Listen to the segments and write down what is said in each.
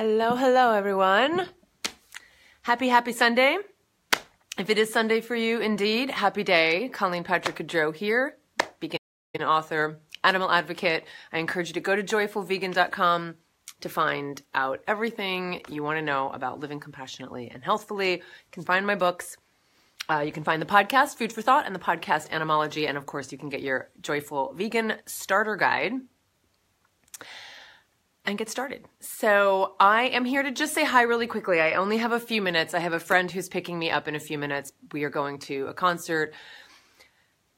Hello, hello, everyone. Happy Sunday. If it is Sunday for you, indeed, happy day. Colleen Patrick-Goudreau here, vegan author, animal advocate. I encourage you to go to joyfulvegan.com to find out everything you want to know about living compassionately and healthfully. You can find my books. You can find the podcast, Food for Thought, and the podcast, Animology. And of course, you can get your Joyful Vegan Starter Guide and get started. So I am here to just say hi really quickly. I only have a few minutes. I have a friend who's picking me up in a few minutes. We are going to a concert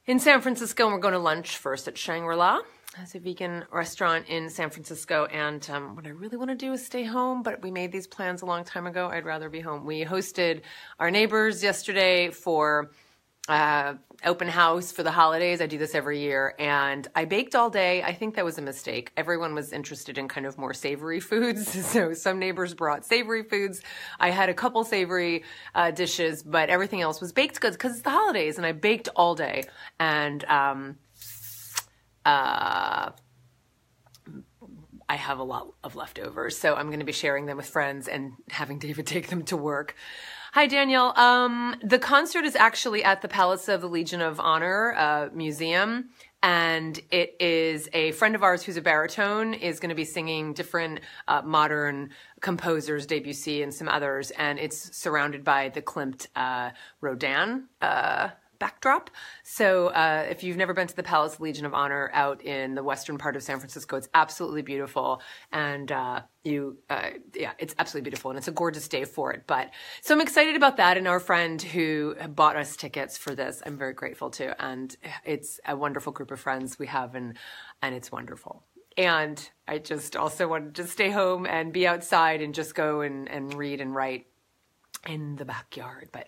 in San Francisco, and we're going to lunch first at Shangri-La. It's a vegan restaurant in San Francisco, and what I really want to do is stay home, but we made these plans a long time ago. I'd rather be home. We hosted our neighbors yesterday for open house for the holidays. I do this every year, and I baked all day. I think that was a mistake. Everyone was interested in kind of more savory foods, so some neighbors brought savory foods. I had a couple savory dishes, but everything else was baked goods because it's the holidays, and I baked all day. And I have a lot of leftovers, so I'm going to be sharing them with friends and having David take them to work. Hi, Daniel. The concert is actually at the Palace of the Legion of Honor Museum, and it is a friend of ours who's a baritone is going to be singing different modern composers, Debussy and some others, and it's surrounded by the Klimt Rodin backdrop. So if you've never been to the Palace Legion of Honor out in the western part of San Francisco, it's absolutely beautiful. And it's absolutely beautiful. And it's a gorgeous day for it. But so I'm excited about that. And our friend who bought us tickets for this, I'm very grateful to. And it's a wonderful group of friends we have, and it's wonderful. And I just also wanted to stay home and be outside and just go and read and write in the backyard. But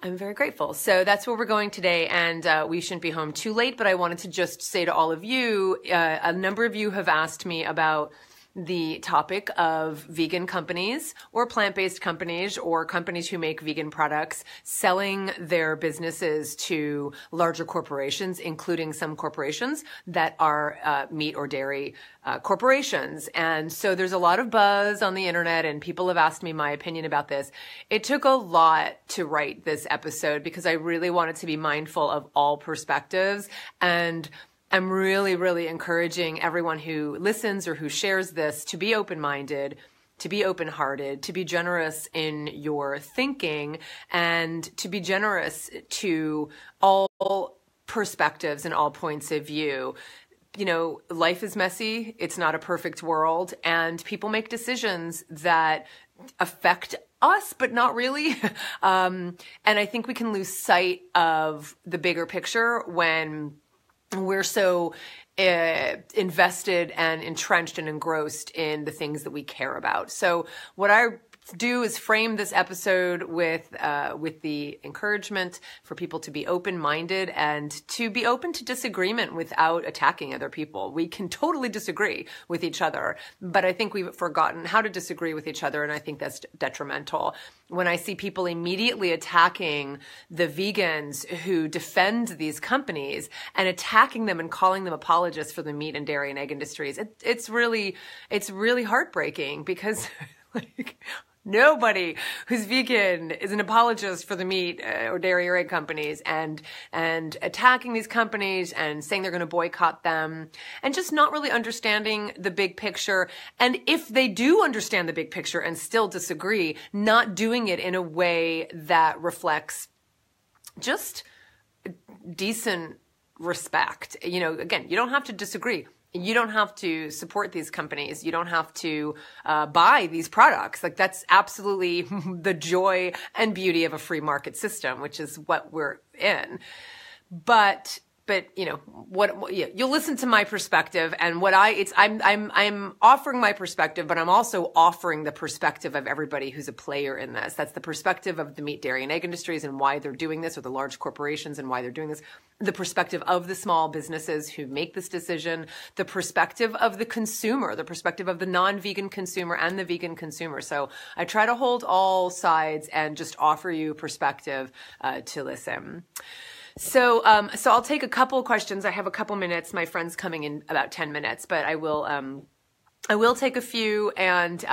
I'm very grateful. So that's where we're going today, and we shouldn't be home too late, but I wanted to just say to all of you, a number of you have asked me about the topic of vegan companies or plant-based companies or companies who make vegan products selling their businesses to larger corporations, including some corporations that are meat or dairy corporations. And so there's a lot of buzz on the internet, and people have asked me my opinion about this. It took a lot to write this episode because I really wanted to be mindful of all perspectives, and I'm really, really encouraging everyone who listens or who shares this to be open-minded, to be open-hearted, to be generous in your thinking, and to be generous to all perspectives and all points of view. You know, life is messy. It's not a perfect world, and people make decisions that affect us, but not really. And I think we can lose sight of the bigger picture when we're so invested and entrenched and engrossed in the things that we care about. So what I do is frame this episode with the encouragement for people to be open-minded and to be open to disagreement without attacking other people. We can totally disagree with each other, but I think we've forgotten how to disagree with each other, and I think that's detrimental. When I see people immediately attacking the vegans who defend these companies and attacking them and calling them apologists for the meat and dairy and egg industries, it's really heartbreaking because like, nobody who's vegan is an apologist for the meat or dairy or egg companies, and attacking these companies and saying they're going to boycott them and just not really understanding the big picture. And if they do understand the big picture and still disagree, not doing it in a way that reflects just decent respect. You know, again, you don't have to disagree. You don't have to support these companies. You don't have to buy these products. Like, that's absolutely the joy and beauty of a free market system, which is what we're in. But you know, you'll listen to my perspective, and I'm offering my perspective, but I'm also offering the perspective of everybody who's a player in this. That's the perspective of the meat, dairy, and egg industries and why they're doing this, or the large corporations and why they're doing this. The perspective of the small businesses who make this decision, the perspective of the consumer, the perspective of the non-vegan consumer and the vegan consumer. So I try to hold all sides and just offer you perspective to listen. So I'll take a couple questions. I have a couple minutes. My friend's coming in about 10 minutes, but I will I will take a few and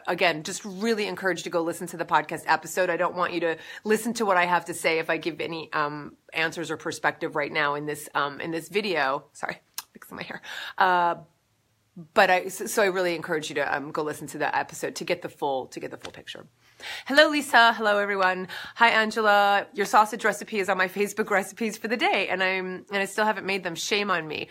again, just really encourage you to go listen to the podcast episode. I don't want you to listen to what I have to say if I give any answers or perspective right now in this video. Sorry, fixing my hair. So I really encourage you to go listen to that episode to get the full picture. Hello, Lisa. Hello, everyone. Hi, Angela. Your sausage recipe is on my Facebook recipes for the day, and I still haven't made them. Shame on me.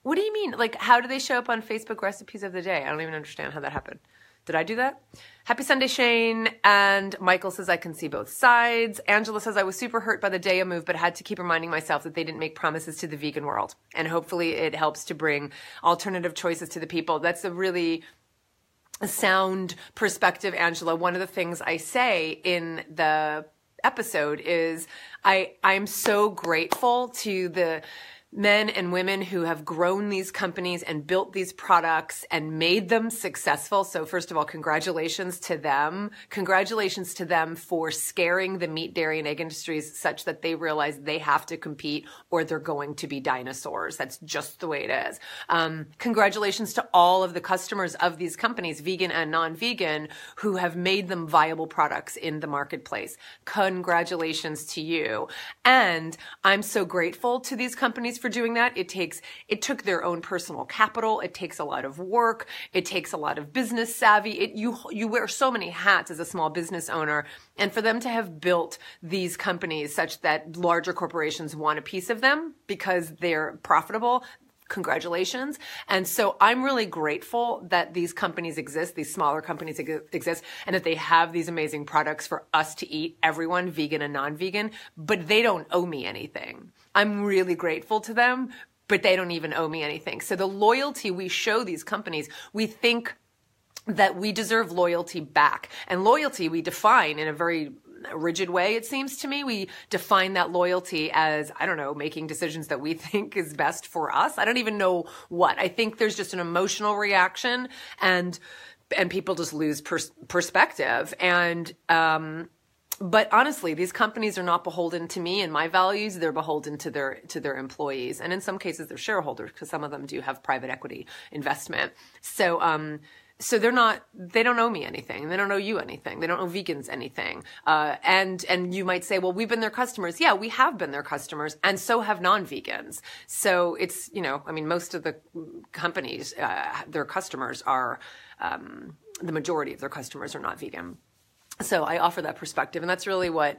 What do you mean? Like, how do they show up on Facebook recipes of the day? I don't even understand how that happened. Did I do that? Happy Sunday, Shane. And Michael says, I can see both sides. Angela says, I was super hurt by the Daya move, but had to keep reminding myself that they didn't make promises to the vegan world. And hopefully it helps to bring alternative choices to the people. That's a really sound perspective, Angela. One of the things I say in the episode is I'm so grateful to the men and women who have grown these companies and built these products and made them successful. So first of all, congratulations to them. Congratulations to them for scaring the meat, dairy, and egg industries such that they realize they have to compete or they're going to be dinosaurs. That's just the way it is. Congratulations to all of the customers of these companies, vegan and non-vegan, who have made them viable products in the marketplace. Congratulations to you. And I'm so grateful to these companies for doing that. It took their own personal capital. It takes a lot of work. It takes a lot of business savvy. You wear so many hats as a small business owner. And for them to have built these companies such that larger corporations want a piece of them because they're profitable, congratulations. And so I'm really grateful that these companies exist, these smaller companies exist, and that they have these amazing products for us to eat, everyone, vegan and non-vegan, but they don't owe me anything. I'm really grateful to them, but they don't even owe me anything. So the loyalty we show these companies, we think that we deserve loyalty back. And loyalty we define in a very rigid way, it seems to me. We define that loyalty as, I don't know, making decisions that we think is best for us. I don't even know what. I think there's just an emotional reaction and people just lose perspective. And, but honestly, these companies are not beholden to me and my values. They're beholden to their employees. And in some cases, their shareholders, because some of them do have private equity investment. So they don't owe me anything. They don't owe you anything. They don't owe vegans anything. And you might say, well, we've been their customers. Yeah, we have been their customers, and so have non-vegans. So it's, most of the companies, their customers are, the majority of their customers are not vegan. So I offer that perspective, and that's really what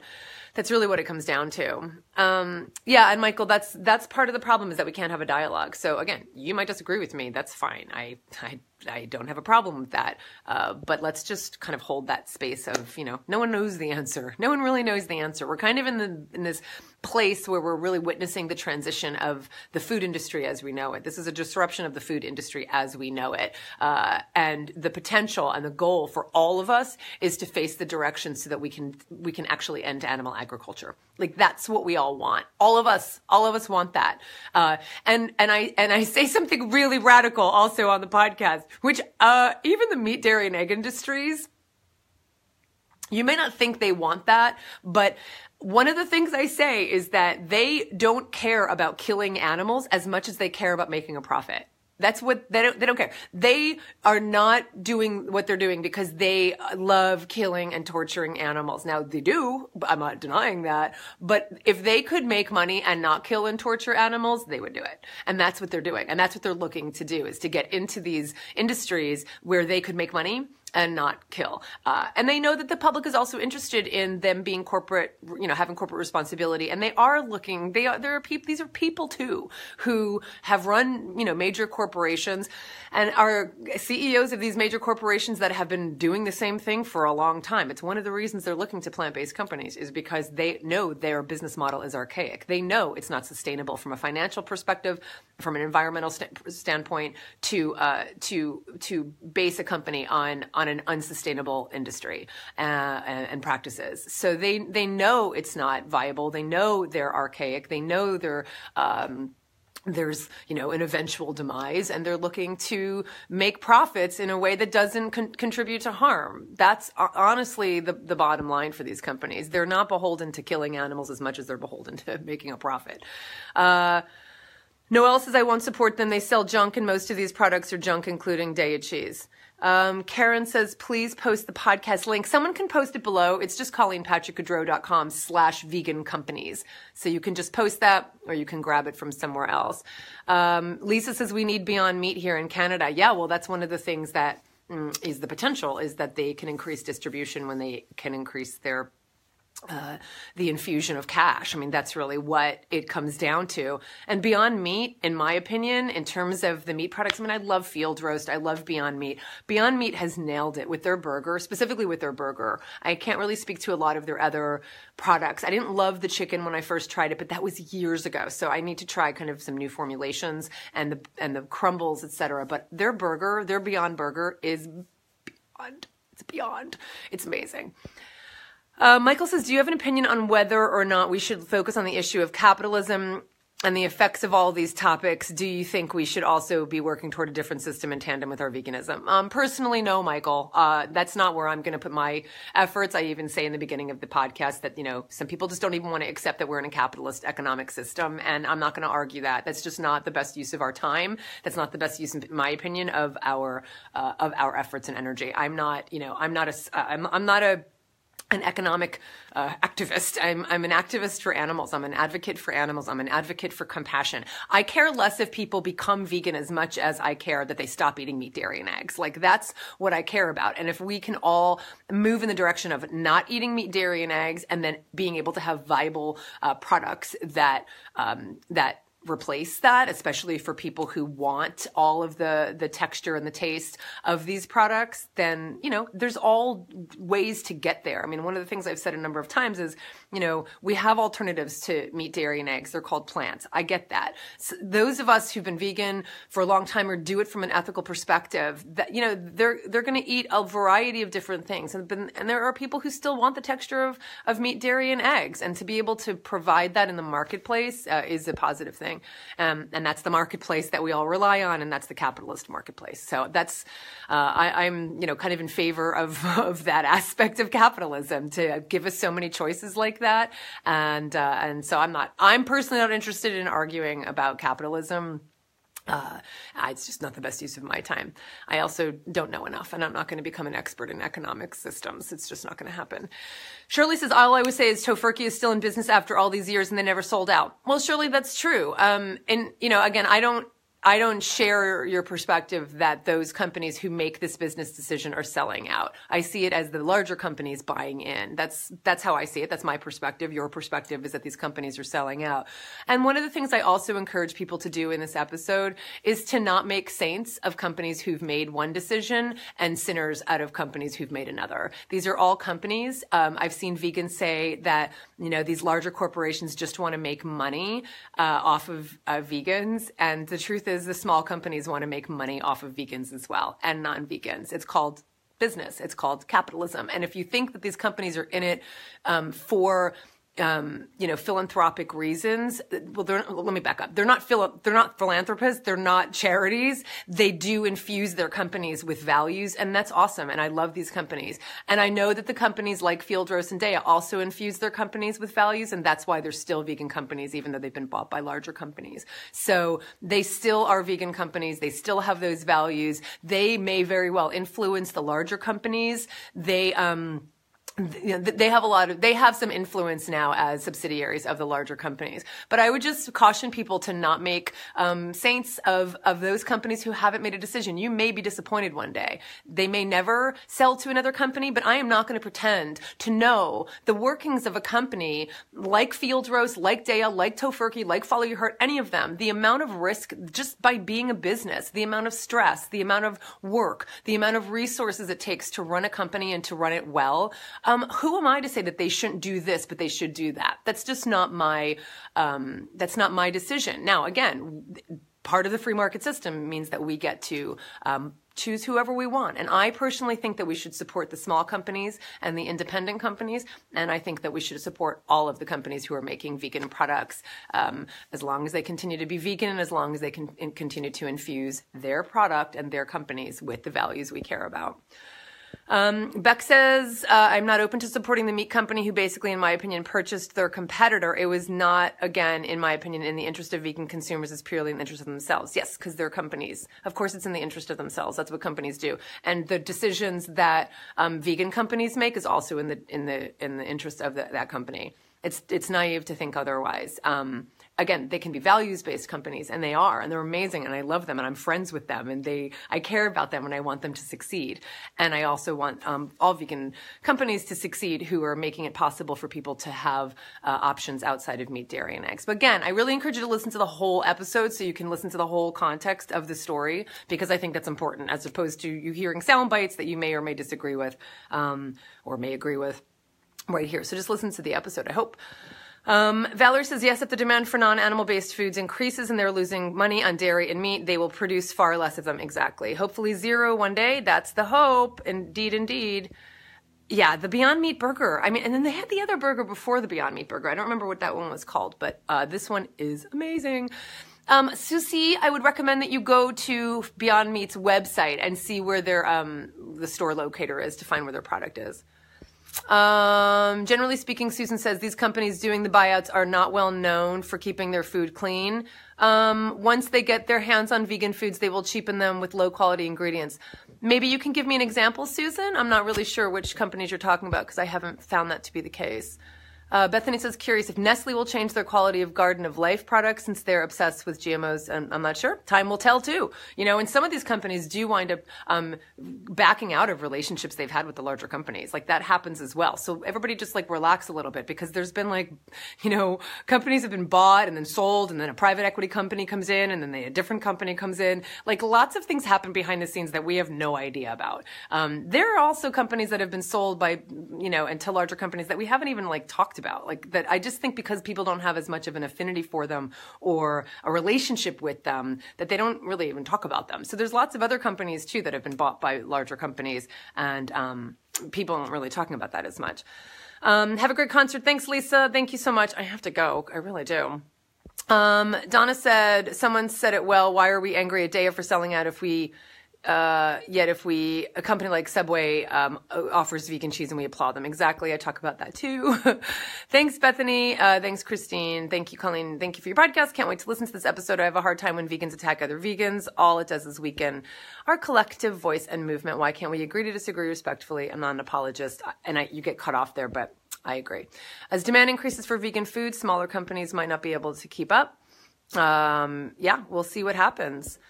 it comes down to. And Michael, that's part of the problem, is that we can't have a dialogue. So again, you might disagree with me. That's fine. I don't have a problem with that. But let's just kind of hold that space of, no one knows the answer. No one really knows the answer. We're kind of in this place where we're really witnessing the transition of the food industry as we know it. This is a disruption of the food industry as we know it. And the potential and the goal for all of us is to face the direction so that we can actually end animal agriculture. Like, that's what we all want. All of us want that. And I say something really radical also on the podcast, which, even the meat, dairy, and egg industries, you may not think they want that, but one of the things I say is that they don't care about killing animals as much as they care about making a profit. That's what they don't care. They are not doing what they're doing because they love killing and torturing animals. Now they do, I'm not denying that, but if they could make money and not kill and torture animals, they would do it. And that's what they're doing. And that's what they're looking to do, is to get into these industries where they could make money and not kill. And they know that the public is also interested in them being corporate, having corporate responsibility. And they are looking, these are people too, who have run, major corporations and are CEOs of these major corporations that have been doing the same thing for a long time. It's one of the reasons they're looking to plant-based companies, is because they know their business model is archaic. They know it's not sustainable from a financial perspective, from an environmental standpoint, to base a company on an unsustainable industry and practices. So they know it's not viable. They know they're archaic. They know there's an eventual demise, and they're looking to make profits in a way that doesn't contribute to harm. That's honestly the bottom line for these companies. They're not beholden to killing animals as much as they're beholden to making a profit. Noelle says, I won't support them. They sell junk, and most of these products are junk, including Daiya cheese. Karen says, please post the podcast link. Someone can post it below. It's just ColleenPatrick-Goudreau.com/vegan companies. So you can just post that, or you can grab it from somewhere else. Lisa says, we need Beyond Meat here in Canada. Yeah, well, that's one of the things that is the potential, is that they can increase distribution when they can increase their the infusion of cash. I mean, that's really what it comes down to. And Beyond Meat, in my opinion, in terms of the meat products, I mean, I love Field Roast. I love Beyond Meat. Beyond Meat has nailed it with their burger, specifically with their burger. I can't really speak to a lot of their other products. I didn't love the chicken when I first tried it, but that was years ago. So I need to try kind of some new formulations and the crumbles, etc. But their burger, their Beyond Burger is beyond. It's beyond. It's amazing. Michael says, do you have an opinion on whether or not we should focus on the issue of capitalism and the effects of all these topics? Do you think we should also be working toward a different system in tandem with our veganism? Personally, no, Michael. That's not where I'm going to put my efforts. I even say in the beginning of the podcast that, some people just don't even want to accept that we're in a capitalist economic system. And I'm not going to argue that. That's just not the best use of our time. That's not the best use, in my opinion, of our efforts and energy. I'm not an economic activist. I'm an activist for animals. I'm an advocate for animals. I'm an advocate for compassion. I care less if people become vegan as much as I care that they stop eating meat, dairy, and eggs. Like, that's what I care about. And if we can all move in the direction of not eating meat, dairy, and eggs, and then being able to have viable products that replace that, especially for people who want all of the texture and the taste of these products, then, there's all ways to get there. I mean, one of the things I've said a number of times is, we have alternatives to meat, dairy, and eggs. They're called plants. I get that. So those of us who've been vegan for a long time or do it from an ethical perspective, that, they're going to eat a variety of different things. And there are people who still want the texture of meat, dairy, and eggs. And to be able to provide that in the marketplace is a positive thing. And that's the marketplace that we all rely on, and that's the capitalist marketplace. So that's, I'm, kind of in favor of that aspect of capitalism, to give us so many choices like that. And so I'm personally not interested in arguing about capitalism. It's just not the best use of my time. I also don't know enough, and I'm not going to become an expert in economic systems. It's just not going to happen. Shirley says, all I would say is Tofurky is still in business after all these years and they never sold out. Well, Shirley, that's true. And, again, I don't share your perspective that those companies who make this business decision are selling out. I see it as the larger companies buying in. That's how I see it. That's my perspective. Your perspective is that these companies are selling out. And one of the things I also encourage people to do in this episode is to not make saints of companies who've made one decision and sinners out of companies who've made another. These are all companies. I've seen vegans say that, these larger corporations just want to make money off of vegans. And the truth is, the small companies want to make money off of vegans as well, and non-vegans. It's called business. It's called capitalism. And if you think that these companies are in it for philanthropic reasons. Well, let me back up. They're not philanthropists. They're not charities. They do infuse their companies with values, and that's awesome. And I love these companies. And I know that the companies like Field Roast and Daiya also infuse their companies with values, and that's why they're still vegan companies, even though they've been bought by larger companies. So they still are vegan companies. They still have those values. They may very well influence the larger companies. They have some influence now as subsidiaries of the larger companies. But I would just caution people to not make saints of those companies who haven't made a decision. You may be disappointed one day. They may never sell to another company, but I am not going to pretend to know the workings of a company like Field Roast, like Daiya, like Tofurky, like Follow Your Heart, any of them. The amount of risk just by being a business, the amount of stress, the amount of work, the amount of resources it takes to run a company and to run it well. Who am I to say that they shouldn't do this, but they should do that? That's just not my decision. Now, again, part of the free market system means that we get to choose whoever we want. And I personally think that we should support the small companies and the independent companies. And I think that we should support all of the companies who are making vegan products, as long as they continue to be vegan and as long as they can continue to infuse their product and their companies with the values we care about. Beck says, I'm not open to supporting the meat company who basically, in my opinion, purchased their competitor. It was not, again, in my opinion, in the interest of vegan consumers. It's purely in the interest of themselves. Yes, because they're companies. Of course, it's in the interest of themselves. That's what companies do. And the decisions that vegan companies make is also in the interest of that company. It's naive to think otherwise. Again, they can be values-based companies, and they are, and they're amazing, and I love them, and I'm friends with them, and I care about them, and I want them to succeed. And I also want all vegan companies to succeed who are making it possible for people to have options outside of meat, dairy, and eggs. But again, I really encourage you to listen to the whole episode so you can listen to the whole context of the story, because I think that's important, as opposed to you hearing sound bites that you may or may disagree with, or may agree with right here. So just listen to the episode, I hope. Valerie says, yes, if the demand for non-animal based foods increases and they're losing money on dairy and meat, they will produce far less of them. Exactly. Hopefully zero one day. That's the hope. Indeed, indeed. Yeah, the Beyond Meat burger. I mean, and then they had the other burger before the Beyond Meat burger. I don't remember what that one was called, but this one is amazing. Susie, I would recommend that you go to Beyond Meat's website and see where their the store locator is to find where their product is. Generally speaking, Susan says these companies doing the buyouts are not well known for keeping their food clean. Once they get their hands on vegan foods, they will cheapen them with low quality ingredients. Maybe you can give me an example, Susan? I'm not really sure which companies you're talking about because I haven't found that to be the case. Bethany says, curious if Nestle will change their quality of Garden of Life products since they're obsessed with GMOs. And I'm not sure. Time will tell too. You know, and some of these companies do wind up backing out of relationships they've had with the larger companies. Like that happens as well. So everybody just like relax a little bit because there's been like, you know, companies have been bought and then sold and then a private equity company comes in and then a different company comes in. Like lots of things happen behind the scenes that we have no idea about. There are also companies that have been sold by, you know, and to larger companies that we haven't even like talked about. Like that, I just think because people don't have as much of an affinity for them or a relationship with them that they don't really even talk about them. So there's lots of other companies too that have been bought by larger companies, and people aren't really talking about that as much. Have a great concert. Thanks, Lisa. Thank you so much. I have to go. I really do. Donna said, someone said it well. Why are we angry at Daya for selling out if a company like Subway offers vegan cheese and we applaud them? Exactly. I talk about that too. Thanks, Bethany. Thanks, Christine. Thank you, Colleen. Thank you for your podcast. Can't wait to listen to this episode. I have a hard time when vegans attack other vegans. All it does is weaken our collective voice and movement. Why can't we agree to disagree respectfully? I'm not an apologist, and you get cut off there, but I agree. As demand increases for vegan food, smaller companies might not be able to keep up. Yeah, we'll see what happens.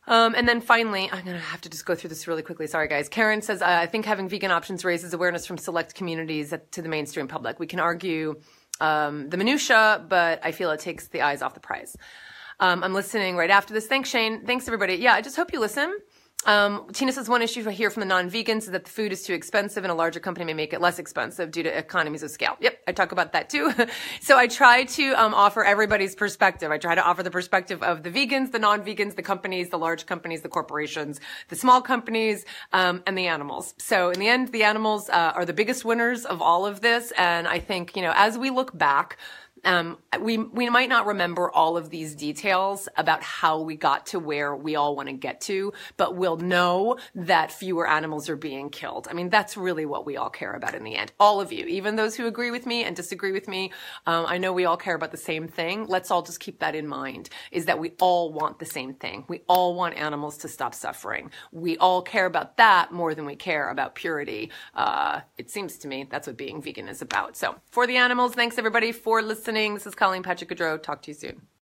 And then finally, I'm going to have to just go through this really quickly. Sorry, guys. Karen says, I think having vegan options raises awareness from select communities to the mainstream public. We can argue the minutia, but I feel it takes the eyes off the prize. I'm listening right after this. Thanks, Shane. Thanks, everybody. Yeah, I just hope you listen. Tina says one issue I hear from the non-vegans is that the food is too expensive and a larger company may make it less expensive due to economies of scale. Yep, I talk about that too. So I try to offer everybody's perspective. I try to offer the perspective of the vegans, the non-vegans, the companies, the large companies, the corporations, the small companies, and the animals. So in the end, the animals are the biggest winners of all of this. And I think, you know, as we look back, we might not remember all of these details about how we got to where we all want to get to, but we'll know that fewer animals are being killed. I mean, that's really what we all care about in the end. All of you, even those who agree with me and disagree with me. I know we all care about the same thing. Let's all just keep that in mind, is that we all want the same thing. We all want animals to stop suffering. We all care about that more than we care about purity. It seems to me that's what being vegan is about. So for the animals, thanks everybody for listening. This is Colleen Patrick-Goudreau. Talk to you soon.